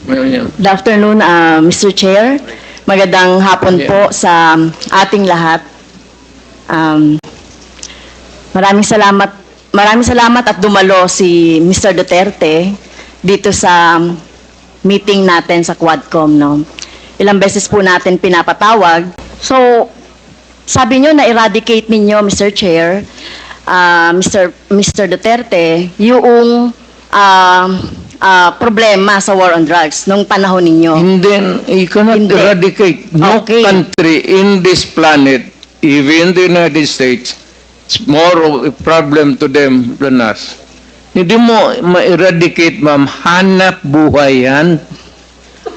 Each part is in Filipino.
Good afternoon, Mr. Chair. Magandang hapon po sa ating lahat. Maraming salamat at dumalo si Mr. Duterte dito sa meeting natin sa Quadcom, no? Ilang beses po natin pinapatawag. So, sabi nyo na eradicate ninyo, Mr. Chair, Mr. Duterte, yung problema sa war on drugs nung panahon ninyo. And then, you cannot eradicate no country in this planet, even the United States. It's more of a problem to them than us. Hindi mo ma-eradicate, ma'am. Hanap buhay yan.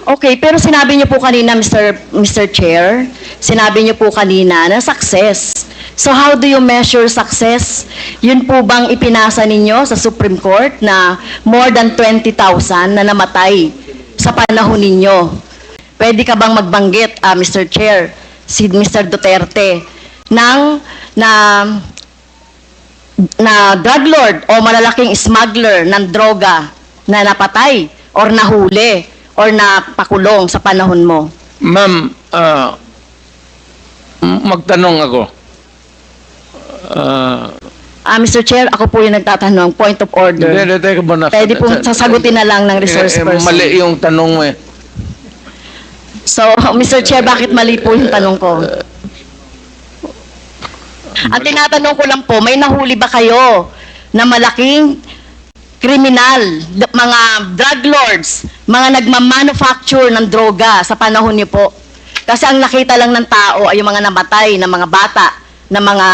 Okay, pero sinabi niyo po kanina, Mr. Chair, sinabi niyo po kanina na success. So how do you measure success? Yun po bang ipinasa ninyo sa Supreme Court na more than 20,000 na namatay sa panahon ninyo? Pwede ka bang magbanggit, Mr. Chair, si Mr. Duterte, na drug lord o malalaking smuggler ng droga na napatay or nahuli or napakulong sa panahon mo? Ma'am, magtanong ako. Mr. Chair, ako po yung nagtatanong. Point of order. Teka muna. Pwede po sasagutin na lang ng resource person. Mali yung tanong mo eh. So, Mr. Chair, bakit mali po yung tanong ko? Ang tinatanong ko lang po, may nahuli ba kayo na malaking kriminal, mga drug lords, mga nagmamanufacture ng droga sa panahon niyo po? Kasi ang nakita lang ng tao ay yung mga namatay na mga bata, na mga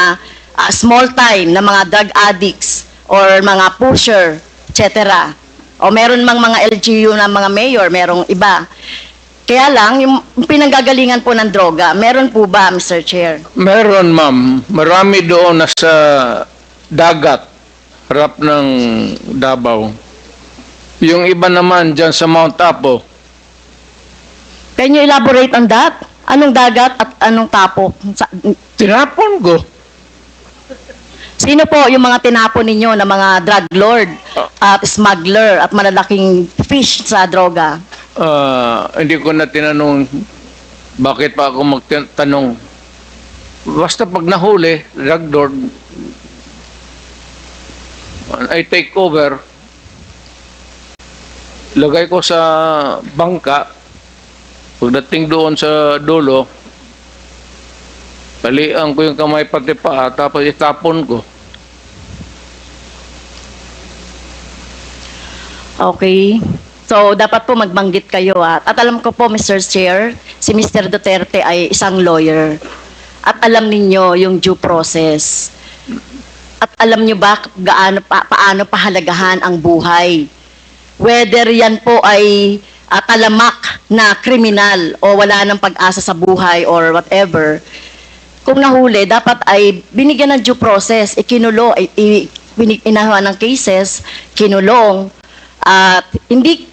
small time, na mga drug addicts or mga pusher, etc. O meron mang mga LGU na mga mayor, merong iba. Kaya lang, yung pinanggagalingan po ng droga, meron po ba, Mr. Chair? Meron, ma'am. Marami doon nasa dagat, harap ng Davao. Yung iba naman dyan sa Mount Apo. Can you elaborate on that? Anong dagat at anong tapo? Tinapon ko. Sino po yung mga tinapon ninyo na mga drug lord at smuggler at malalaking fish sa droga? Hindi ko na tinanong bakit pa ako magtanong. Basta pag nahuli, drug lord, I take over, lagay ko sa bangka, pagdating doon sa dulo, palian ko yung kamay pati paa, tapos itapon ko. Okay. So, dapat po magbanggit kayo. At alam ko po, Mr. Chair, si Mr. Duterte ay isang lawyer. At alam ninyo yung due process. At alam nyo ba paano pahalagahan ang buhay? Whether yan po ay talamak na kriminal o wala ng pag-asa sa buhay or whatever, kung nahuli, dapat ay binigyan ng due process, ikinulo, inahawa ng cases, kinulong, at hindi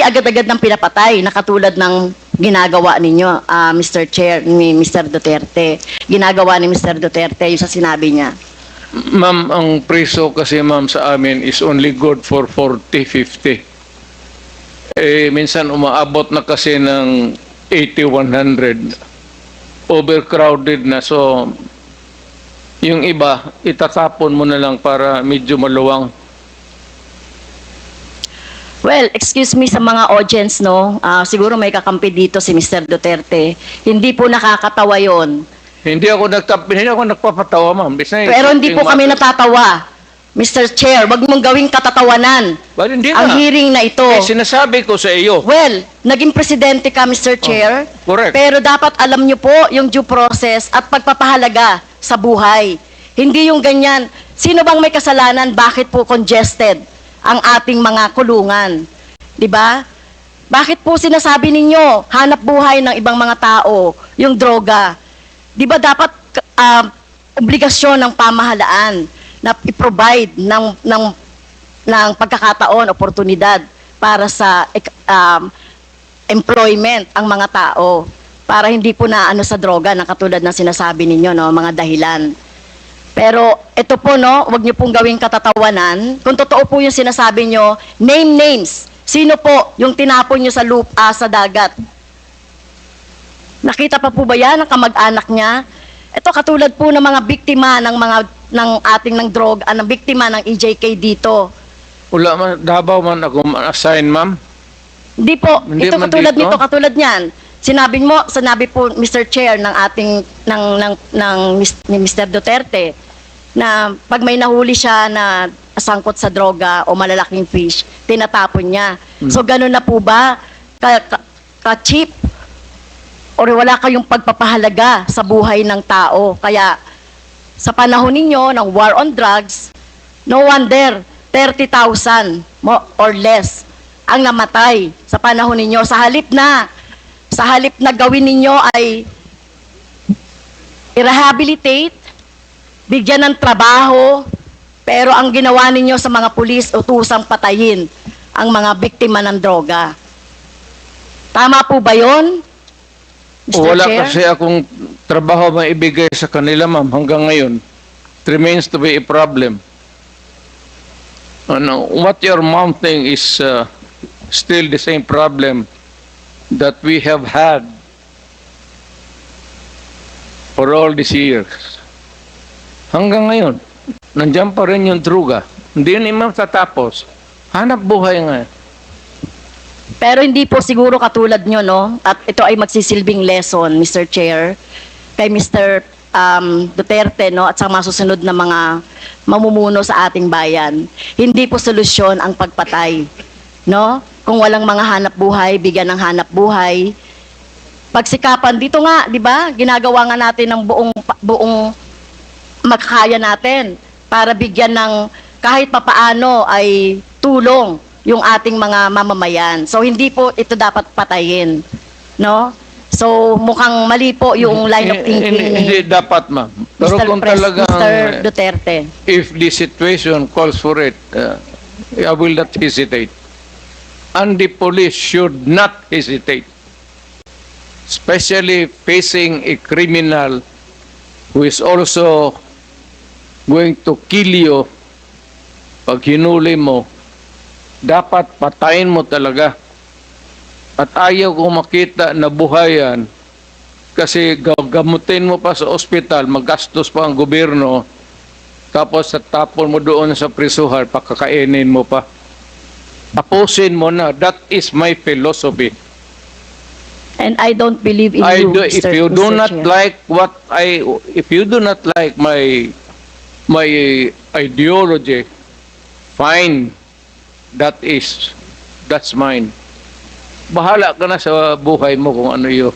agad-agad ng pinapatay na katulad ng ginagawa ninyo, Mr. Chair, ni Mr. Duterte. Ginagawa ni Mr. Duterte yung sa sinabi niya. Ma'am, ang preso kasi ma'am sa amin is only good for 40, 50. Minsan umaabot na kasi ng 80, 100. Overcrowded na. So, yung iba, itatapon mo na lang para medyo maluwang. Well, excuse me sa mga audience, no? Siguro may kakampi dito si Mr. Duterte. Hindi po nakakatawa yon. Hindi ako nagpapatawa, ma'am. Pero hindi po kami natatawa. Mr. Chair, wag mong gawing katatawanan ang hearing na ito. Sinasabi ko sa iyo. Well, naging presidente ka, Mr. Chair. Correct. Pero dapat alam niyo po yung due process at pagpapahalaga sa buhay. Hindi yung ganyan. Sino bang may kasalanan? Bakit po congested ang ating mga kulungan? 'Di ba? Bakit po sinasabi ninyo hanap buhay ng ibang mga tao yung droga? 'Di ba dapat obligasyon ng pamahalaan na i-provide ng pagkakataon, oportunidad para sa employment ang mga tao para hindi po na ano sa droga na katulad ng sinasabi ninyo, no, mga dahilan. Pero ito po, no, wag niyo pong gawing katatawanan. Kung totoo po yung sinasabi niyo, name names. Sino po yung tinapon nyo sa lupa, sa dagat? Nakita pa po ba yan ng kamag-anak niya? Ito katulad po ng mga biktima ng ating ng droga, ng biktima ng EJK dito. Wala man, Davao man ako assign, ma'am. Hindi po, Hindi ito man katulad dito? nito, katulad niyan. Sinabi po Mr. Chair ng ating ni Mr. Duterte na pag may nahuli siya na sangkot sa droga o malalaking fish, tinatapon niya. So ganun na po ba ka-cheap? Or wala kayong pagpapahalaga sa buhay ng tao? Kaya sa panahon ninyo ng war on drugs, no wonder 30,000 or less ang namatay sa panahon ninyo. Sa halip na gawin ninyo ay i-rehabilitate, bigyan ng trabaho, pero ang ginawa ninyo sa mga pulis, utusang patayin ang mga biktima ng droga. Tama po ba yun, Mr. Wala Chair? kasi akong trabaho maibigay sa kanila, ma'am, hanggang ngayon. It remains to be a problem. What you're mounting is still the same problem that we have had for all these years. Hanggang ngayon, nandiyan pa rin yung droga. Hindi yun matatapos. Hanap buhay nga. Pero hindi po siguro katulad nyo, no? At ito ay magsisilbing lesson, Mr. Chair, kay Mr. Duterte, no? At sa mga susunod na mga mamumuno sa ating bayan. Hindi po solusyon ang pagpatay, no? Kung walang mga hanap buhay, bigyan ng hanap buhay. Pagsikapan, dito nga, di ba? Ginagawa nga natin ng buong makakaya natin para bigyan ng kahit papaano ay tulong yung ating mga mamamayan. So hindi po ito dapat patayin, no? So mukhang mali po yung line of thinking Hindi ni dapat, ma'am. Pero kung talagang, Mr. Duterte. if the situation calls for it, I will not hesitate. And the police should not hesitate. Especially facing a criminal who is also going to kill you pag hinuli mo, dapat patayin mo talaga. At ayaw kong makita na buhayan kasi gamutin mo pa sa ospital, magastos pa ang gobyerno, tapos tapon mo doon sa prisuhan, pakakainin mo pa. Tapusin mo na. That is my philosophy. And I don't believe in you, If Mr. you do Mr. not Chair. like if you do not like my ideology, fine. That's mine. Bahala ka na sa buhay mo kung ano yun.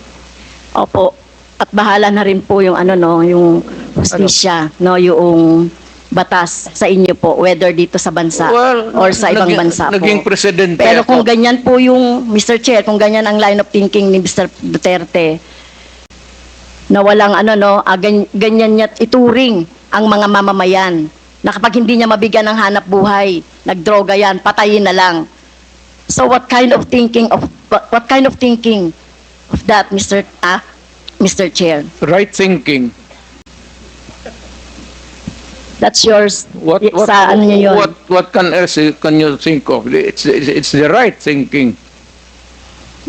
Opo. At bahala na rin po yung yung hustisya, no, yung batas sa inyo po, whether dito sa bansa or sa ibang bansa po. Naging presidente Pero kung ako. ganyan po yung, Mr. Chair, kung ganyan ang line of thinking ni Mr. Duterte, na walang ganyan niya ituring ang mga mamamayan, na kapag hindi niya mabigyan ng hanap buhay, nagdroga yan, patayin na lang. So what kind of thinking of that, Mr. Chair? Right thinking. That's yours. What can else can you think of? It's the right thinking.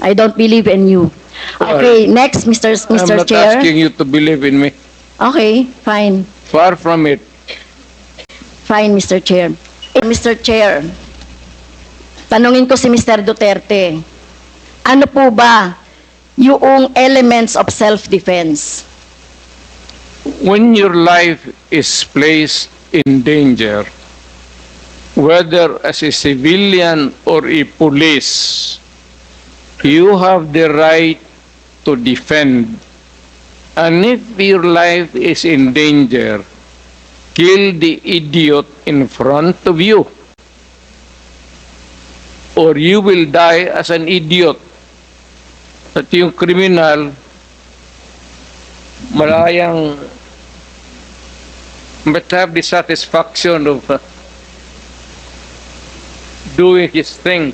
I don't believe in you. Okay, next, Mr. I'm not Chair. asking you to believe in me. Okay, fine. Far from it. Fine, Mr. Chair. Mr. Chair, tanungin ko si Mr. Duterte, ano po ba yung elements of self-defense? When your life is placed in danger, whether as a civilian or a police, you have the right to defend. And if your life is in danger, kill the idiot in front of you, or you will die as an idiot. At yung criminal, malayang but have the satisfaction of doing his thing.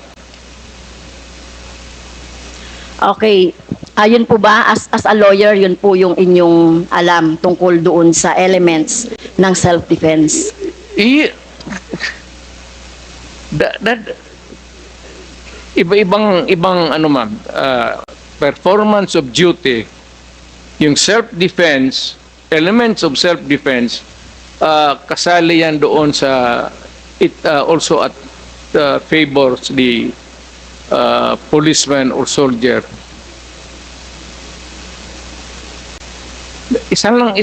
Okay, ayun po ba, as a lawyer, yun po yung inyong alam tungkol doon sa elements ng self-defense? That ibang ano ma'am, performance of duty, yung self-defense, elements of self-defense, kasali yan doon sa, it also at favors the policeman or soldier. Isa lang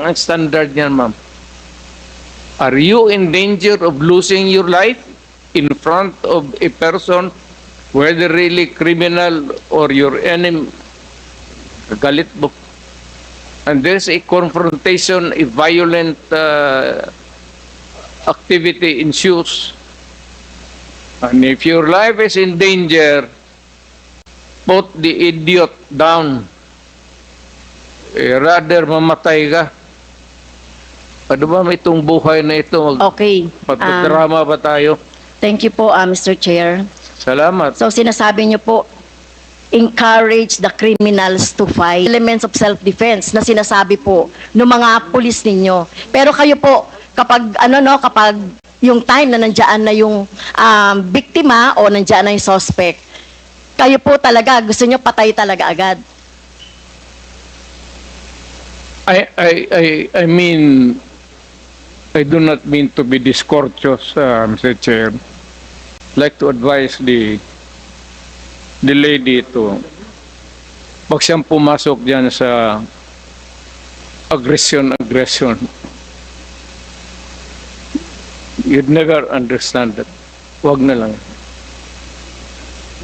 ang standard niyan, ma'am. Are you in danger of losing your life in front of a person, whether really criminal or your enemy? Galit mo. And there's a confrontation, a violent activity ensues. And if your life is in danger, put the idiot down. Rather mamatay ka. Ano ba itong buhay na ito? Okay. Pagdrama ba tayo? Thank you po, Mr. Chair. Salamat. So sinasabi niyo po, encourage the criminals to fight. Elements of self-defense na sinasabi po ng mga pulis ninyo. Pero kayo po, kapag kapag yung time na nandiyan na yung biktima o nandiyan na yung suspect, kayo po talaga, gusto niyo patay talaga agad. I mean, I do not mean to be discourteous, Mr. Chair. I'd like to advise the lady to, pag siyang pumasok dyan sa aggression, you'd never understand that. Wag na lang.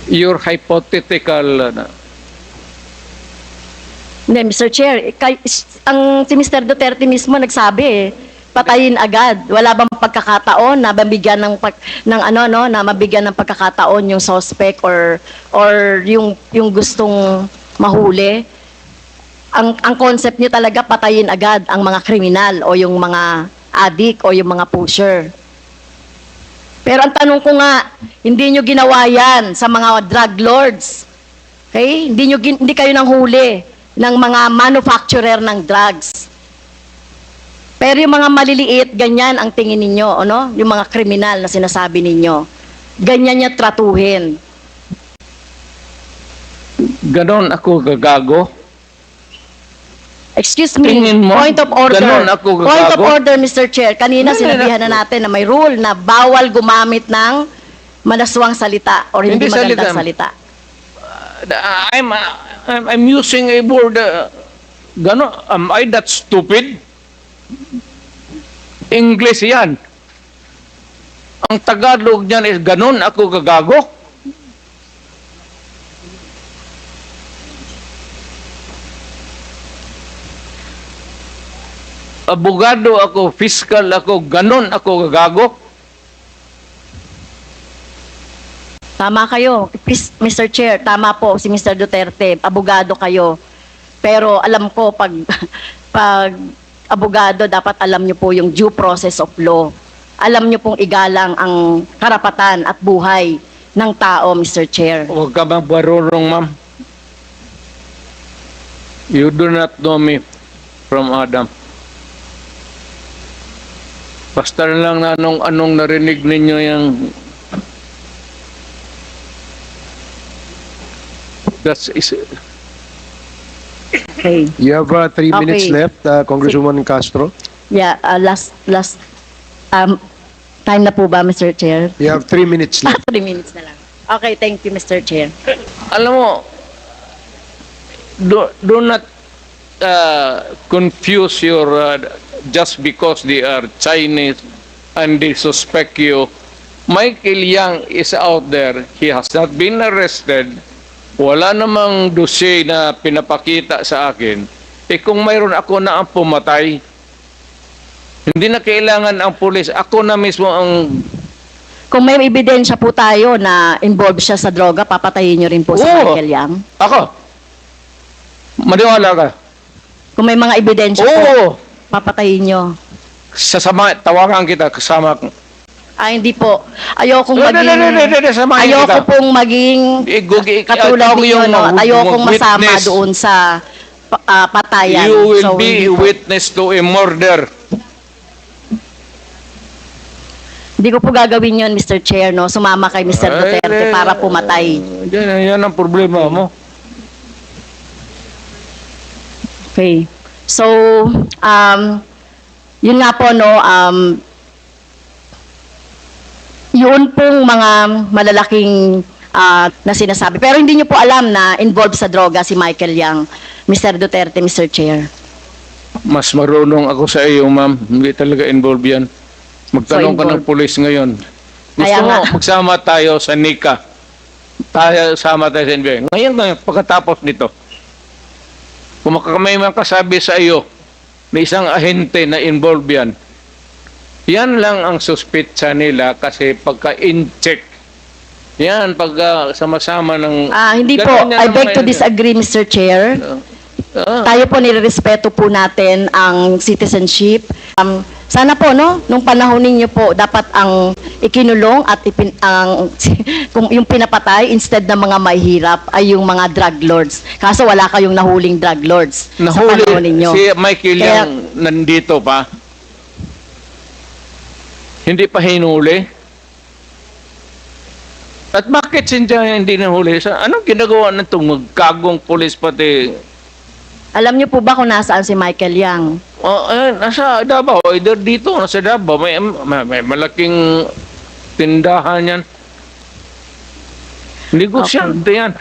Your hypothetical, Hindi, Mr. Chair, si Mr. Duterte mismo nagsabi patayin agad. Wala bang pagkakataon na mabigyan na mabigyan ng pagkakataon yung suspect or yung gustong mahuli? Ang concept niyo talaga patayin agad ang mga kriminal o yung mga addict o yung mga pusher. Pero ang tanong ko nga, hindi niyo ginawa yan sa mga drug lords. Okay? Hindi kayo nang huli ng mga manufacturer ng drugs. Pero yung mga maliliit, ganyan ang tingin ninyo, ano? Yung mga kriminal na sinasabi ninyo. Ganyan niya tratuhin. ganon ako gagago. Excuse me, Tingin mo, point of order. ganon ako Point of gagago? order, Mr. Chair. Kanina sinabihan na natin na may rule na bawal gumamit ng manaswang salita or hindi magandang salita. I'm using a word, ganon, am I that stupid? English yan. Ang Tagalog niyan is ganon ako gagago. Abogado ako, fiscal ako, ganon ako gagago. Tama kayo, Mr. Chair, tama po si Mr. Duterte, abogado kayo. Pero alam ko, pag abogado, dapat alam niyo po yung due process of law. Alam niyo pong igalang ang karapatan at buhay ng tao, Mr. Chair. Huwag ka magbarurong, ma'am. You do not know me from Adam. Basta lang na anong narinig ninyo yung that's is Okay. You have 3 minutes Okay. left, Congresswoman Castro. Yeah, last time na po ba, Mr. Chair? You have 3 minutes left. 3 minutes na lang. Okay, thank you, Mr. Chair. alam mo, do not confuse your just because they are Chinese and they suspect you. Michael Yang is out there. He has not been arrested. Wala namang dossier na pinapakita sa akin. Kung mayroon ako na ang pumatay, hindi na kailangan ang pulis. Ako na mismo ang... Kung may ebidensya po tayo na involved siya sa droga, papatayin niyo rin po si Oo. Michael Yang? Ako? Maniwala ka? Kung may mga ebidensya po, Oo! papatayin niyo? Sasama, tawagan kita kasama. Hindi po. Ayokong maging... Samahin Ayoko kita. pong maging katulad Ako ninyo, yung no? At ayokong masama witness. doon sa patayan. You will So, be hindi po. witness to a murder. Hindi ko po gagawin yun, Mr. Chair, no? Sumama kay Mr. Duterte para pumatay. Yan ang problema mo. Okay. So, yun nga po, no, yun pong mga malalaking na sinasabi. Pero hindi nyo po alam na involved sa droga si Michael Yang, Mr. Duterte, Mr. Chair. Mas marunong ako sa iyo, ma'am. Hindi talaga involved yan. Magtanong ka ng involved. pulis ngayon. Gusto Kaya mo, nga. magsama tayo sa NICA. Sama tayo sa NBI. Ngayon, pagkatapos nito, kung may makasabi sa iyo, may isang ahente na involved yan, yan lang ang suspitsa nila kasi pagka-in-check, yan, pag sama-sama ng... Hindi po. Ganun yan I ang beg to mga- disagree, Mr. Chair. Tayo po nirerespeto po natin ang citizenship. Sana po, no, nung panahon ninyo po, dapat ang ikinulong at kung yung pinapatay instead ng mga mahihirap ay yung mga drug lords. Kaso wala kayong nahuling drug lords sa panahon ninyo. Si Michael Kaya- Yang nandito pa. Hindi pa hinuli. At bakit siya hindi nahuli? Anong ginagawa ng itong magkagong pulis pati? Alam niyo po ba kung nasaan si Michael Yang? Nasa Davao. Either dito, nasa Davao. May malaking tindahan yan. Negosyante yan.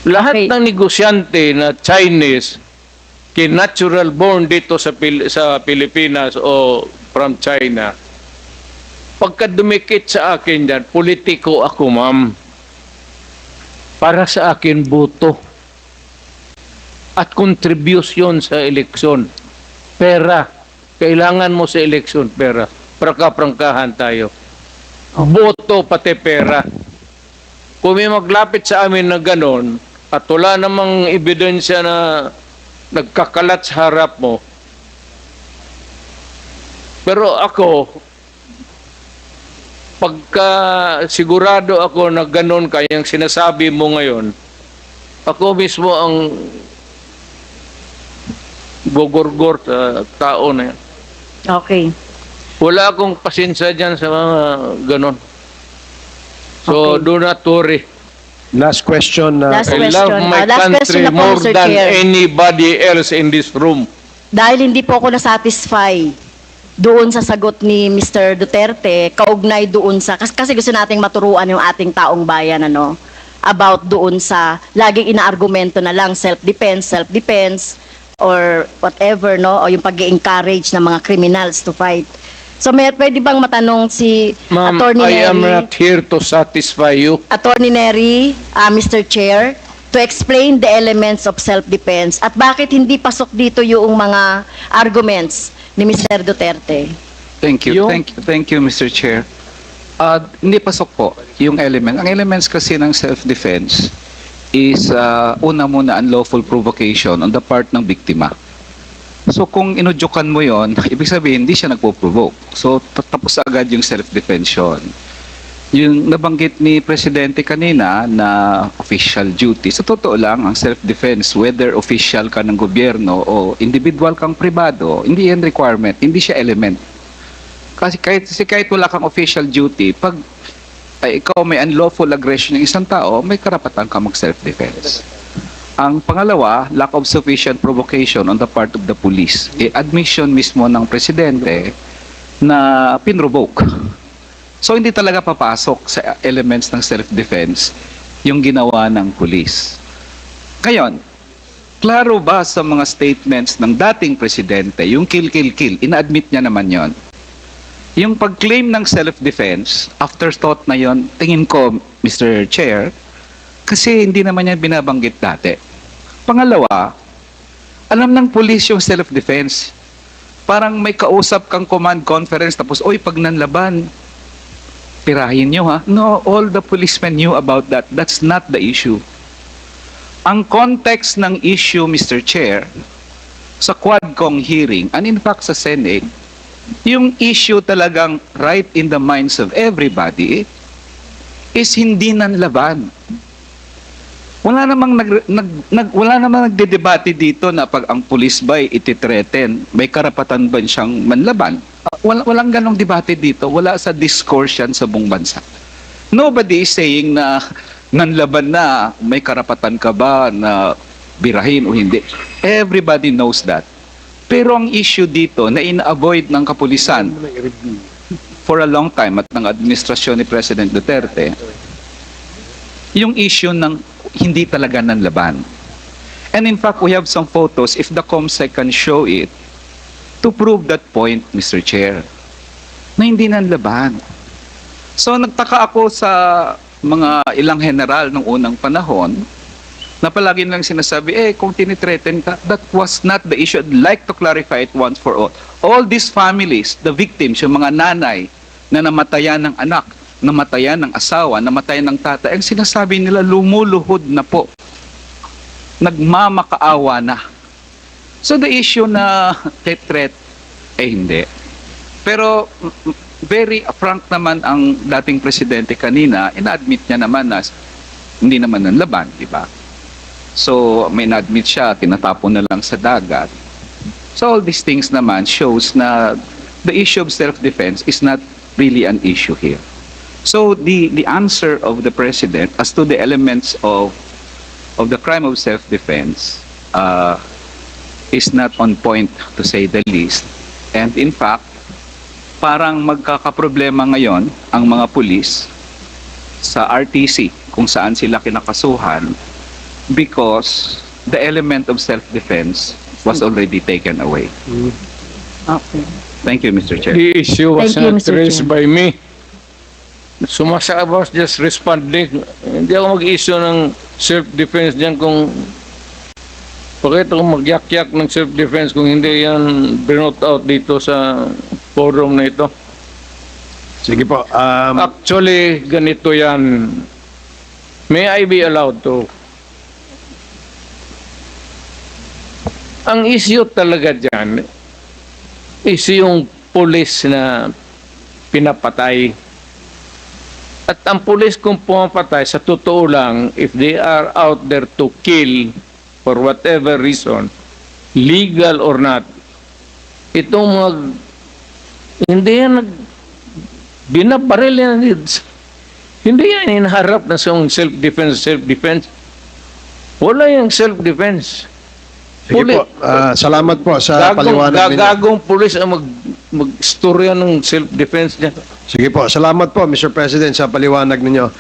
Lahat Okay. ng negosyante na Chinese, natural born dito sa Pilipinas o from China, pagka dumikit sa akin yan, politiko ako, ma'am. Para sa akin, boto. At contribution sa eleksyon. Pera. Kailangan mo sa eleksyon, pera. Prangkahan tayo. Boto pati pera. Kung may maglapit sa amin na ganon, at wala namang ebidensya na nagkakalat sa harap mo, pero ako, pagka sigurado ako na ganon kayang sinasabi mo ngayon, ako mismo ang gogorgor sa tao na yan. Okay. Wala akong pasensya dyan sa mga ganon. So, Okay. do not worry. Last question. Last I question. love my Last question country na po, more Mr. than Chair. anybody else in this room. Dahil hindi po ako nasatisfy doon sa sagot ni Mr. Duterte, kaugnay doon sa, kasi gusto nating maturuan yung ating taong bayan, ano, about doon sa, laging inaargumento na lang, self-defense, or whatever, no, o yung pag-encourage ng mga criminals to fight. So, pwede bang matanong si Ma'am, Attorney I am Neri? not here to satisfy you. Attorney Neri, Mr. Chair, to explain the elements of self-defense at bakit hindi pasok dito yung mga arguments ni Mr. Duterte. Thank you. Yung- Thank you, Mr. Chair. Hindi pasok po yung element. Ang elements kasi ng self-defense is una muna unlawful provocation on the part ng biktima. So kung inudyukan mo yon, ibig sabihin hindi siya nagpo-provoke. So tapos agad yung self-defense yun. Yung nabanggit ni Presidente kanina na official duty, sa totoo lang, ang self-defense, whether official ka ng gobyerno o individual kang pribado, hindi yan requirement, hindi siya element. Kasi kahit wala kang official duty, pag ikaw may unlawful aggression ng isang tao, may karapatan ka mag-self-defense. Ang pangalawa, lack of sufficient provocation on the part of the police. Admission mismo ng Presidente na pinrovoke. So hindi talaga papasok sa elements ng self-defense yung ginawa ng police. Ngayon, klaro ba sa mga statements ng dating presidente, yung kill, ina-admit niya naman yon. Yung pag-claim ng self-defense, afterthought na yon, tingin ko, Mr. Chair, kasi hindi naman yan binabanggit dati. Pangalawa, alam ng police yung self-defense. Parang may kausap kang command conference tapos, oy, pag nanlaban, pirahin nyo ha. No, all the policemen knew about that. That's not the issue. Ang context ng issue, Mr. Chair, sa Quadcom hearing, and in fact sa Senate, yung issue talagang right in the minds of everybody is hindi nanlaban. wala namang nagdedebate dito na pag ang police ba ititreten, may karapatan ba siyang manlaban? Walang ganong debate dito. Wala sa discourse yan sa buong bansa. Nobody is saying na nanlaban na, may karapatan ka ba na birahin o hindi. Everybody knows that. Pero ang issue dito na ina-avoid ng kapulisan for a long time at ng administrasyon ni President Duterte, yung issue ng hindi talaga nanlaban. And in fact, we have some photos, if the COMSEC can show it, to prove that point, Mr. Chair, na hindi nanlaban. So nagtaka ako sa mga ilang general nung unang panahon na palagi lang sinasabi, kung tinitreten ka, that was not the issue. I'd like to clarify it once for all. All these families, the victims, yung mga nanay na namatayan ng anak, namatayan ng asawa, namatayan ng tatay, ang sinasabi nila lumuluhod na po. Nagmamakaawa na. So the issue na threat, hindi. Pero very frank naman ang dating presidente kanina, ina-admit niya naman na hindi naman ng laban, di ba? So may na-admit siya, tinatapon na lang sa dagat. So all these things naman shows na the issue of self-defense is not really an issue here. So the answer of the president as to the elements of the crime of self-defense is not on point, to say the least. And in fact, parang magkakaproblema ngayon ang mga pulis sa RTC kung saan sila kinakasuhan because the element of self-defense was already taken away. Okay. Thank you, Mr. Chair. The issue was Thank you, not Mr. raised Chair. by me. Sumasa I was just responding. Hindi ako mag-issue ng self-defense dyan kung bakit ako mag-yak-yak ng self-defense kung hindi yan binote out dito sa forum na ito. Sige po. Actually, ganito yan. May I be allowed to? Ang issue talaga dyan is yung police na pinapatay. At ang police kung pumapatay, sa totoo lang, if they are out there to kill for whatever reason, legal or not, itong hindi yan binabaril yan. Hindi yan hinaharap na sa self-defense. Wala yung self-defense. Sige po. Salamat po sa paliwanag ninyo. Gagong pulis ang mag-istorya ng self-defense niya. Sige po. Salamat po, Mr. President, sa paliwanag ninyo.